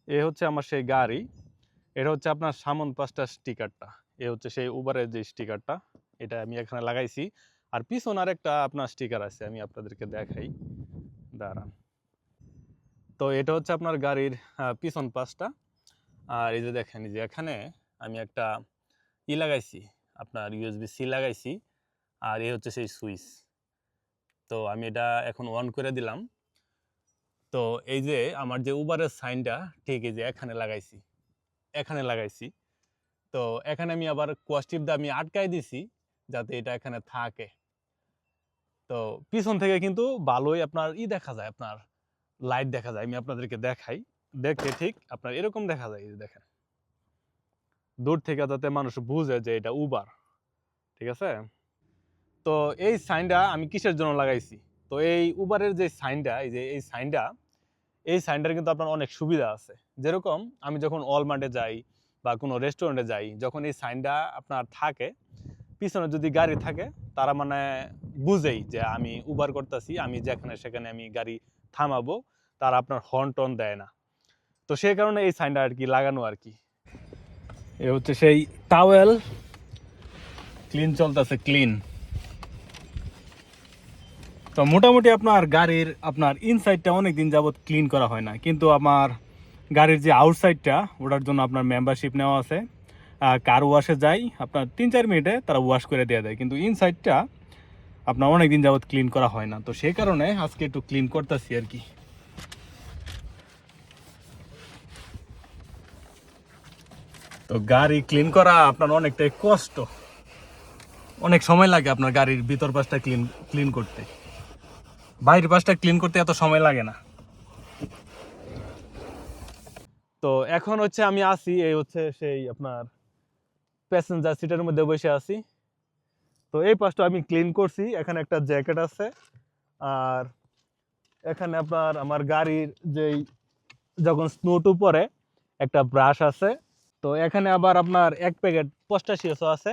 এ হচ্ছে আমার সেই গাড়ি। এটা হচ্ছে আপনার সামন পাঁচটা স্টিকারটা। এ হচ্ছে সেই উবারের যে স্টিকারটা, এটা আমি এখানে লাগাইছি। আর পিছন আরেকটা আপনার স্টিকার আছে, আমি আপনাদেরকে দেখাই, দাঁড়ান। তো এটা হচ্ছে আপনার গাড়ির পিছন পাশটা। আর এই যে দেখেন, এই যে এখানে আমি একটা লাগাইছি, আপনার ইউএসবি সি লাগাইছি। আর এই হচ্ছে সেই সুইচ। তো আমি এটা এখন অন করে দিলাম। তো এই যে আমার যে উবারের সাইনটা ঠিক এই যে এখানে লাগাইছি। তো এখানে আমি আবার কোয়াস্টিপ দিয়ে আমি আটকাই দিছি যাতে এটা এখানে থাকে। তো পিছন থেকে কিন্তু ভালোই আপনার দেখা যায়, আপনার লাইট দেখা যায়। আমি আপনাদেরকে দেখাই, দেখতে ঠিক আপনার এরকম দেখা যায়। এই যে দেখেন, দূর থেকে যাতে মানুষ বুঝে যে এটা উবার, ঠিক আছে। তো এই সাইনটা আমি কিসের জন্য লাগাইছি? তো এই উবারের যে সাইনটা, এই যে এই সাইনটার কিন্তু আপনার অনেক সুবিধা আছে। যেরকম আমি যখন ওয়ালমার্টে যাই বা কোনো রেস্টুরেন্টে যাই, যখন এই সাইনটা আপনার থাকে, পিছনে যদি গাড়ি থাকে, তারা মানে বুঝেই যে আমি উবার করতেছি, আমি যেখানে সেখানে আমি গাড়ি থামাবো, তারা আপনার হর্ন টন দেয় না। তো সেই কারণে এই সাইনটা আর কি লাগানো আর কি। এ হচ্ছে সেই টাওয়েল, ক্লিন চলতেছে, ক্লিন। তো মোটামুটি আপনার গাড়ির আপনার ইনসাইডটা অনেকদিন যাবত ক্লিন করা হয় না, কিন্তু আমার গাড়ির যে আউটসাইডটা, ওটার জন্য আপনার মেম্বারশিপ নেওয়া আছে। কার ওয়াশে যাই, আপনার 3-4 মিনিটে তারা ওয়াশ করে দেওয়া দেয়, কিন্তু ইনসাইডটা আপনার অনেকদিন যাবত ক্লিন করা হয় না। তো সেই কারণে আজকে একটু ক্লিন করতেছি আর কি। তো গাড়ি ক্লিন করা আপনার অনেকটাই কষ্ট, অনেক সময় লাগে আপনার গাড়ির ভিতর পাশটা ক্লিন ক্লিন করতে। বাইরের পাশটা ক্লিন করতে এত সময় লাগে না। তো এখন হচ্ছে আমি আসি, এই হচ্ছে সেই আপনার প্যাসেঞ্জার সিটের মধ্যে বসে আছি। তো এই পাশটা আমি ক্লিন করছি, এখানে একটা জ্যাকেট আছে। আর এখানে আপনার আমার গাড়ির যেই যখন স্নো টু পরে একটা ব্রাশ আছে। তো এখানে আবার আপনার 1 প্যাকেট পস্টাশিয়াসও আছে।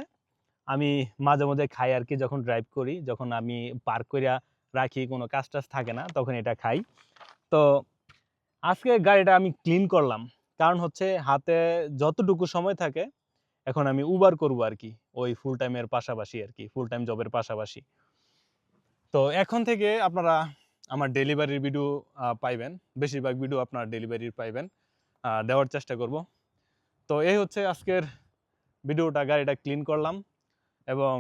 আমি মাঝে মধ্যে খাই আর কি, যখন ড্রাইভ করি, যখন আমি পার্ক করিয়া রাখি, কোনো কাজ টাজ থাকে না, তখন এটা খাই। তো আজকে গাড়িটা আমি ক্লিন করলাম, কারণ হচ্ছে হাতে যতটুকু সময় থাকে, এখন আমি উবার করবো আর কি, ওই ফুল টাইমের পাশাপাশি আর কি, ফুল টাইম জবের পাশাপাশি। তো এখন থেকে আপনারা আমার ডেলিভারির ভিডিও পাইবেন, বেশিরভাগ ভিডিও আপনার ডেলিভারির পাইবেন, দেওয়ার চেষ্টা করব। তো এই হচ্ছে আজকের ভিডিওটা, গাড়িটা ক্লিন করলাম। এবং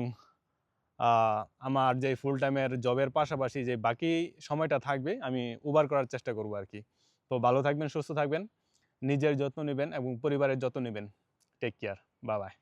আমার যে ফুল টাইমের জবের পাশাপাশি যে বাকি সময়টা থাকবে, আমি উবার করার চেষ্টা করব আর কি। তো ভালো থাকবেন, সুস্থ থাকবেন, নিজের যত্ন নেবেন এবং পরিবারের যত্ন নেবেন। Take care, bye by.